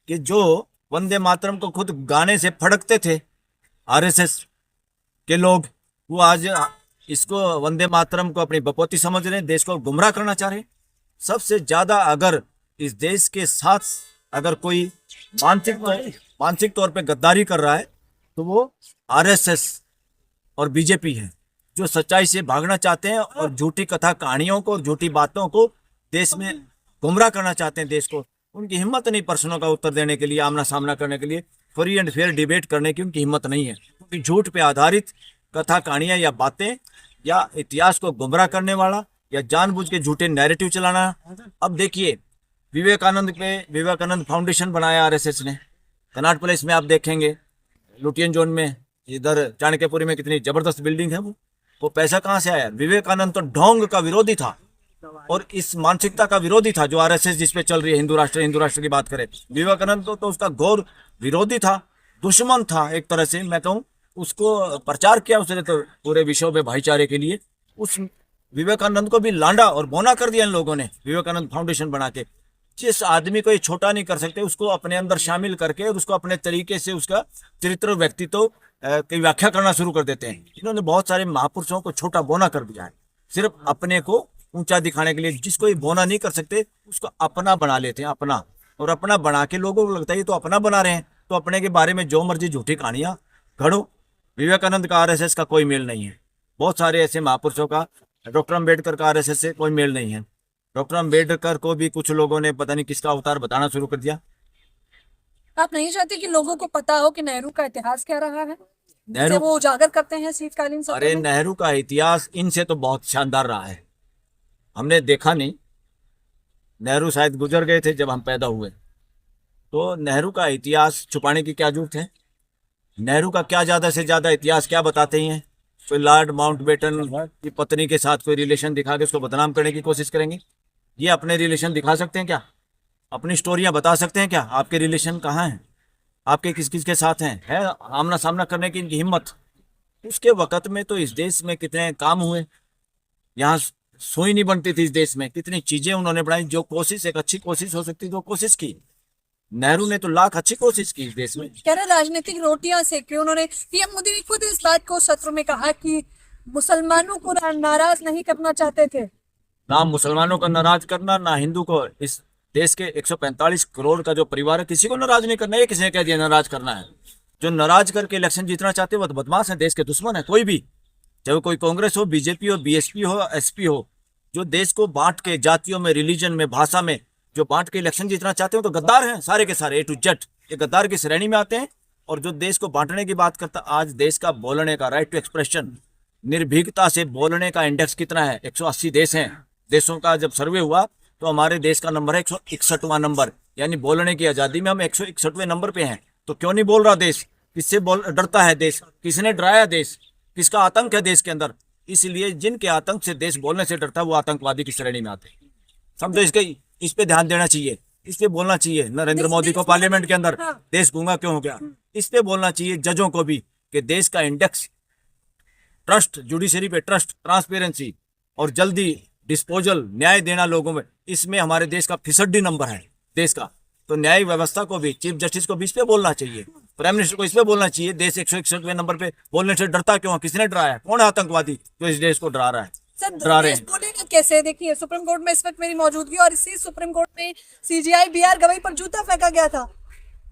कि जो वंदे मातरम को खुद गाने से फड़कते थे आरएसएस के लोग, वो आज इसको वंदे मातरम को अपनी बपौती समझ रहे हैं, देश को गुमराह करना चाह रहे हैं। सबसे ज्यादा अगर इस देश के साथ अगर कोई मानसिक तौर पे गद्दारी कर रहा है तो वो आरएसएस और बीजेपी है, जो सच्चाई से भागना चाहते हैं और झूठी कथा कहानियों को और झूठी बातों को देश में गुमराह करना चाहते हैं देश को। उनकी हिम्मत नहीं प्रश्नों का उत्तर देने के लिए, आमना सामना करने के लिए, फ्री एंड फेयर डिबेट करने की उनकी हिम्मत नहीं है, क्योंकि झूठ पे आधारित कथा कहानियां या बातें या इतिहास को गुमराह करने वाला या जानबूझ के झूठे नैरेटिव चलाना। अब देखिए, विवेकानंद फाउंडेशन बनाया आरएसएस ने। कनॉट प्लेस में आप देखेंगे, लुटियन जोन में, इधर चाणक्यपुरी में कितनी जबरदस्त बिल्डिंग है। वो पैसा कहाँ से आया? विवेकानंद तो ढोंग का विरोधी था और इस मानसिकता का विरोधी था जो आरएसएस जिस पे चल रही है, हिंदू राष्ट्र की बात करें। विवेकानंद तो उसका घोर विरोधी था, दुश्मन था एक तरह से, मैं कहूँ। उसको प्रचार किया उसने तो पूरे विश्व में भाईचारे के लिए। उस विवेकानंद को भी लांडा और बौना कर दिया इन लोगों ने विवेकानंद फाउंडेशन बना के। जिस आदमी को ये छोटा नहीं कर सकते उसको अपने अंदर शामिल करके और उसको अपने तरीके से उसका चरित्र व्यक्तित्व की व्याख्या करना शुरू कर देते हैं। इन्होंने बहुत सारे महापुरुषों को छोटा बोना कर दिया है, सिर्फ अपने को ऊंचा दिखाने के लिए। जिसको ये बोना नहीं कर सकते उसको अपना बना लेते हैं, अपना। और अपना बना के लोगों को लगता है ये तो अपना बना रहे हैं, तो अपने के बारे में जो मर्जी झूठी कहानियां गढ़ो। विवेकानंद का आरएसएस का कोई मेल नहीं है। बहुत सारे ऐसे महापुरुषों का, डॉक्टर अम्बेडकर का आरएसएस से कोई मेल नहीं है। डॉक्टर अम्बेडकर को भी कुछ लोगों ने पता नहीं किसका अवतार बताना शुरू कर दिया। आप नहीं चाहते कि लोगों को पता हो कि नेहरू का इतिहास क्या रहा है, जिसे नेहरू, वो उजागर करते हैं शीतकालीन सत्र अरे में? नेहरू का इतिहास इनसे तो बहुत शानदार रहा है, हमने देखा नहीं। नेहरू शायद गुजर गए थे जब हम पैदा हुए, तो नेहरू का इतिहास छुपाने की क्या जरूरत है? नेहरू का क्या ज्यादा से ज्यादा इतिहास क्या बताते हैं? कोई लॉर्ड माउंटबेटन की पत्नी के साथ कोई रिलेशन दिखा के उसको बदनाम करने की कोशिश करेंगे? ये अपने रिलेशन दिखा सकते हैं क्या? अपनी स्टोरियां बता सकते हैं क्या? आपके रिलेशन कहाँ हैं? आपके किस किस के साथ हैं? है आमना सामना करने की इनकी हिम्मत? उसके वक्त में तो इस देश में कितने काम हुए, यहाँ सुई नहीं बनती थी इस देश में, कितनी चीजें उन्होंने बनाई। जो कोशिश एक अच्छी कोशिश हो सकती थी वो कोशिश की। नेहरू ने तो लाख अच्छी कोशिश की इस देश में। कह रहे राजनीतिक रोटियां सेकी उन्होंने। पीएम मोदी ने खुद इस बात को सत्र में कहा कि मुसलमानों को नाराज नहीं करना चाहते थे। ना मुसलमानों को नाराज करना, ना हिंदू को। इस देश के 145 करोड़ का जो परिवार है, किसी को नाराज नहीं करना। ये किसी ने कह दिया नाराज करना है? जो नाराज करके इलेक्शन जीतना चाहते हैं वो तो बदमाश है, देश के दुश्मन है। कोई भी, चाहे कोई कांग्रेस हो, बीजेपी हो, बीएसपी हो, एसपी हो, जो देश को बांट के जातियों में, रिलीजन में, भाषा में जो बांट के इलेक्शन जीतना चाहते हो तो गद्दार हैं सारे के सारे, ए टू जेड। ये गद्दार की श्रेणी में आते हैं। और जो देश को बांटने की बात करता, आज देश का बोलने का राइट टू एक्सप्रेशन, निर्भीकता से बोलने का इंडेक्स कितना है? 180 देश हैं। देशों का जब सर्वे हुआ तो हमारे देश का नंबर है 161वां नंबर, यानी बोलने की आजादी में हम 161वें नंबर पे हैं। तो क्यों नहीं बोल रहा देश? किससे डरता है देश? किसने डराया देश? किसका आतंक है देश के अंदर? इसलिए जिनके आतंक से देश बोलने से डरता है वो आतंकवादी की श्रेणी में आते हैं। समझो, इस पे ध्यान देना चाहिए, इस पे बोलना चाहिए। नरेंद्र मोदी को पार्लियामेंट के अंदर देश गूंगा क्यों हो गया, इस पे बोलना चाहिए। जजों को भी कि देश का इंडेक्स, ट्रस्ट, जुडिशरी पे ट्रस्ट, ट्रांसपेरेंसी और जल्दी डिस्पोजल, न्याय देना लोगों में, इसमें हमारे देश का 65 नंबर है देश का। तो न्यायिक व्यवस्था को भी, चीफ जस्टिस को भी इस पे बोलना चाहिए, प्राइम मिनिस्टर को इस पे बोलना चाहिए। देश 161वें नंबर पे बोलने से डरता क्यों? किसने डराया? कौन है आतंकवादी जो इस देश को डरा रहा है? डरा रहे हैं। बोलेगा कैसे? देखिए, सुप्रीम कोर्ट में इस वक्त मेरी मौजूदगी और इसी सुप्रीम कोर्ट में सीजीआई बीआर गवई पर जूता फेंका गया था।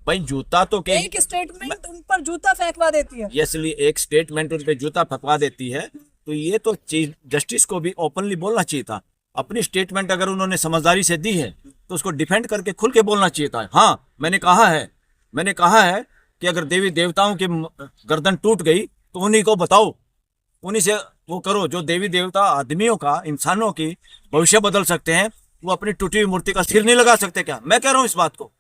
भाई जूता तो एक स्टेटमेंट उन पर जूता फेंकवा देती है। इसलिए एक स्टेटमेंट उन पे जूता फेंकवा देती है, तो ये तो चीफ जस्टिस को भी ओपनली बोलना चाहिए था। अपनी स्टेटमेंट अगर उन्होंने समझदारी से दी है तो उसको डिफेंड करके खुल के बोलना चाहिए था। हाँ, मैंने कहा है कि अगर देवी देवताओं की गर्दन टूट गई तो उन्हीं को बताओ, उन्हीं से वो करो। जो देवी देवता आदमियों का, इंसानों की भविष्य बदल सकते हैं, वो अपनी टूटी हुई मूर्ति का सिर नहीं लगा सकते क्या? मैं कह रहा हूँ इस बात को।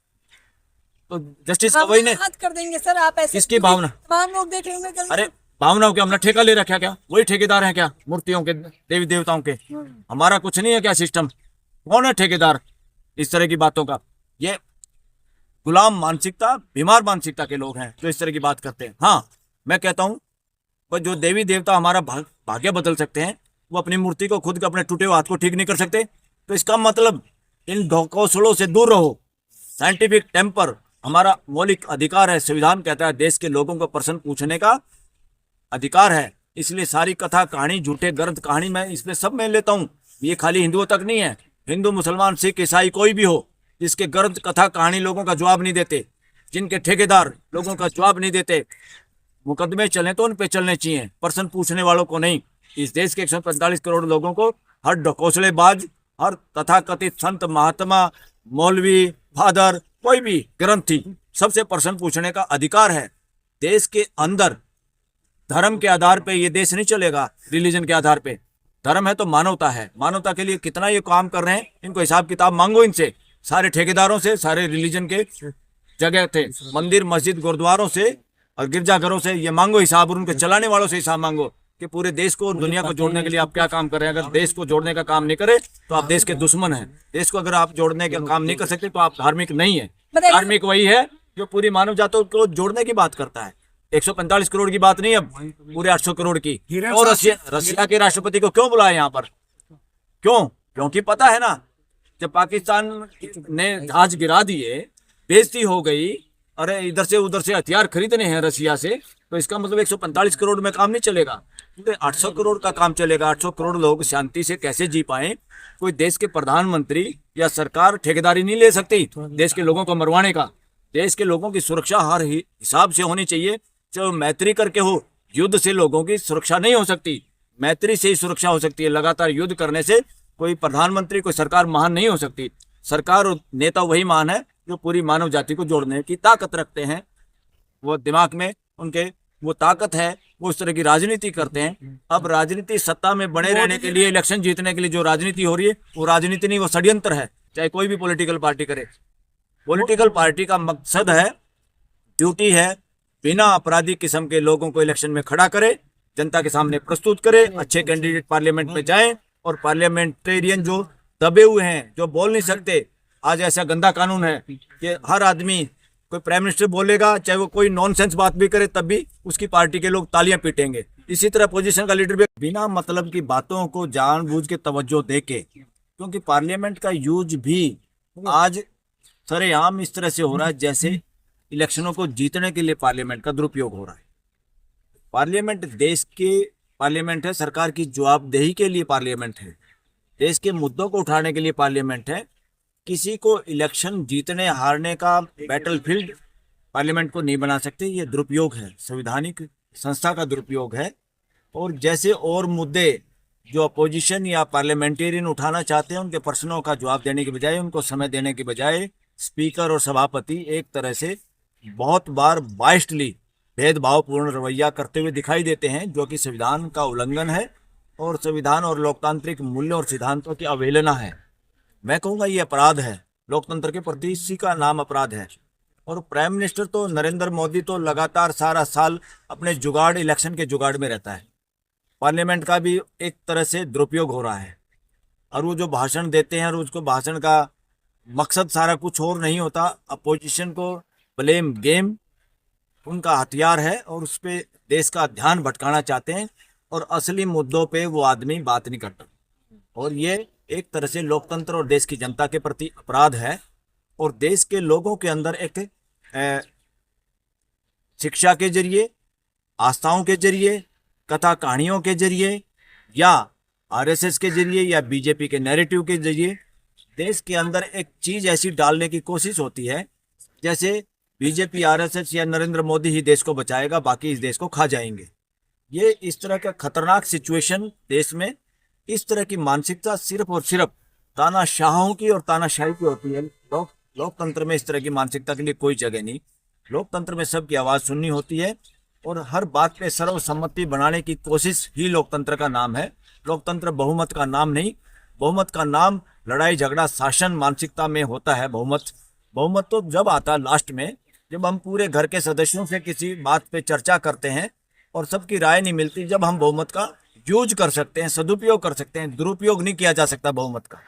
तो जस्टिस गवई ने हाथ कर देंगे सर आप ऐसे? किसकी भावना? तमाम लोग देख लेंगे कल। अरे भावनाओं के हमने ठेका ले रखा क्या? वही ठेकेदार है क्या मूर्तियों के, देवी देवताओं के? हमारा कुछ नहीं है क्या सिस्टम? कौन है ठेकेदार इस तरह की बातों का? ये गुलाम मानसिकता, बीमार मानसिकता के लोग हैं जो इस तरह की बात करते हैं। हाँ, मैं कहता हूँ जो देवी देवता हमारा भाग्य बदल सकते हैं, वो अपनी मूर्ति को, खुद के अपने टूटे हुए हाथ को ठीक नहीं कर सकते। तो इसका मतलब इन कौशलों से दूर रहो। साइंटिफिक टेम्पर, हमारा मौलिक अधिकार है। संविधान कहता है देश के लोगों को प्रश्न पूछने का अधिकार है। इसलिए सारी कथा कहानी, झूठे ग्रंथ कहानी मैं इसमें सब मैं लेता हूँ। ये खाली हिंदुओं तक नहीं है, हिंदू मुसलमान सिख ईसाई कोई भी हो, जिसके ग्रंथ कथा कहानी लोगों का जवाब नहीं देते, जिनके ठेकेदार लोगों का जवाब नहीं देते, मुकदमे चले तो उन पे चलने चाहिए, प्रश्न पूछने वालों को नहीं। इस देश के 145 करोड़ लोगों को हर ढकोसलेबाज, हर तथाकथित संत महात्मा, मौलवी, फादर, कोई भी ग्रंथी, सबसे प्रश्न पूछने का अधिकार है। देश के अंदर धर्म के आधार पे ये देश नहीं चलेगा, रिलीजन के आधार पे। धर्म है तो मानवता है। मानवता के लिए कितना ये काम कर रहे हैं, इनको हिसाब किताब मांगो इनसे, सारे ठेकेदारों से, सारे रिलीजन के जगह थे, मंदिर मस्जिद गुरुद्वारों से और गिरजाघरों से ये मांगो हिसाब, और उनके चलाने वालों से हिसाब मांगो कि पूरे देश को और दुनिया को जोड़ने के लिए आप क्या काम कर रहे हैं। अगर देश को जोड़ने का काम नहीं करे तो आप देश के दुश्मन हैं। देश को अगर आप जोड़ने का काम नहीं कर सकते तो आप धार्मिक नहीं है। धार्मिक वही है जो पूरी मानव जाति को जोड़ने की बात करता है। 145 करोड़ की बात नहीं है, पूरे 800 करोड़ की। और रशिया के राष्ट्रपति को क्यों बुलाया यहाँ पर? क्यों? क्योंकि पता है ना, जब पाकिस्तान ने जहाज गिरा दिए, बेइज्जती हो गई, अरे इधर से उधर से हथियार खरीदने हैं रशिया से, तो इसका मतलब 145 करोड़ में काम नहीं चलेगा, तो 800 करोड़ का काम चलेगा। 800 करोड़ लोग शांति से कैसे जी पाए? कोई देश के प्रधानमंत्री या सरकार ठेकेदारी नहीं ले सकती देश के लोगों को मरवाने का। देश के लोगों की सुरक्षा हर हिसाब से होनी चाहिए, चाहे मैत्री करके हो। युद्ध से लोगों की सुरक्षा नहीं हो सकती, मैत्री से ही सुरक्षा हो सकती है। लगातार युद्ध करने से कोई प्रधानमंत्री, कोई सरकार महान नहीं हो सकती। सरकार और नेता वही महान है जो पूरी मानव जाति को जोड़ने की ताकत रखते हैं। वो दिमाग में उनके वो ताकत है, वो उस तरह की राजनीति करते हैं। अब राजनीति, सत्ता में बने रहने के लिए, इलेक्शन जीतने के लिए जो राजनीति हो रही है, वो राजनीति नहीं, वो षड्यंत्र है। चाहे कोई भी पॉलिटिकल पार्टी करे, पॉलिटिकल पार्टी का मकसद है, ड्यूटी है, बिना अपराधी किस्म के लोगों को इलेक्शन में खड़ा करे, जनता के सामने प्रस्तुत करे, अच्छे कैंडिडेट पार्लियामेंट में जाएं, और पार्लियामेंटेरियन जो दबे हुए हैं, जो बोल नहीं सकते, आज ऐसा गंदा कानून है कि हर आदमी, कोई प्राइम मिनिस्टर बोलेगा, चाहे वो कोई नॉनसेंस बात भी करे, तब भी उसकी पार्टी के लोग तालियां पीटेंगे। इसी तरह पोजीशन का लीडर भी बिना मतलब की बातों को जानबूझ के तवज्जो देके, क्योंकि पार्लियामेंट का यूज भी आज सरेआम इस तरह से हो रहा है जैसे इलेक्शनों को जीतने के लिए पार्लियामेंट का दुरुपयोग हो रहा है। पार्लियामेंट देश के पार्लियामेंट है, सरकार की जवाबदेही के लिए पार्लियामेंट है, देश के मुद्दों को उठाने के लिए पार्लियामेंट है। किसी को इलेक्शन जीतने हारने का बैटलफील्ड पार्लियामेंट को नहीं बना सकते। ये दुरुपयोग है, संवैधानिक संस्था का दुरुपयोग है। और जैसे और मुद्दे जो अपोजिशन या पार्लियामेंटेरियन उठाना चाहते हैं, उनके प्रश्नों का जवाब देने के बजाय, उनको समय देने के बजाय, स्पीकर और सभापति एक तरह से बहुत बार बाइस्टली भेदभावपूर्ण रवैया करते हुए दिखाई देते हैं, जो कि संविधान का उल्लंघन है और संविधान और लोकतांत्रिक मूल्यों और सिद्धांतों की अवहेलना है। मैं कहूँगा ये अपराध है, लोकतंत्र के प्रति इसी का नाम अपराध है। और प्राइम मिनिस्टर तो नरेंद्र मोदी तो लगातार सारा साल अपने जुगाड़, इलेक्शन के जुगाड़ में रहता है। पार्लियामेंट का भी एक तरह से दुरुपयोग हो रहा है, और वो जो भाषण देते हैं, और उसको भाषण का मकसद सारा कुछ और नहीं होता, अपोजिशन को ब्लेम गेम उनका हथियार है, और उस पर देश का ध्यान भटकाना चाहते हैं, और असली मुद्दों पे वो आदमी बात नहीं करता। और ये एक तरह से लोकतंत्र और देश की जनता के प्रति अपराध है। और देश के लोगों के अंदर एक शिक्षा के जरिए, आस्थाओं के जरिए, कथा कहानियों के जरिए, या आरएसएस के जरिए, या बीजेपी के नैरेटिव के जरिए देश के अंदर एक चीज ऐसी डालने की कोशिश होती है जैसे बीजेपी, आरएसएस या नरेंद्र मोदी ही देश को बचाएगा, बाकी इस देश को खा जाएंगे। ये इस तरह का खतरनाक सिचुएशन देश में, इस तरह की मानसिकता सिर्फ और सिर्फ तानाशाहों की और तानाशाही की होती है। लोकतंत्र में इस तरह की मानसिकता के लिए कोई जगह नहीं। लोकतंत्र में सबकी आवाज़ सुननी होती है, और हर बात पे सर्वसम्मति बनाने की कोशिश ही लोकतंत्र का नाम है। लोकतंत्र बहुमत का नाम नहीं। बहुमत का नाम लड़ाई झगड़ा शासन मानसिकता में होता है। बहुमत तो जब आता है लास्ट में, जब हम पूरे घर के सदस्यों से किसी बात पे चर्चा करते हैं और सबकी राय नहीं मिलती, जब हम बहुमत का यूज कर सकते हैं, सदुपयोग कर सकते हैं। दुरुपयोग नहीं किया जा सकता बहुमत का।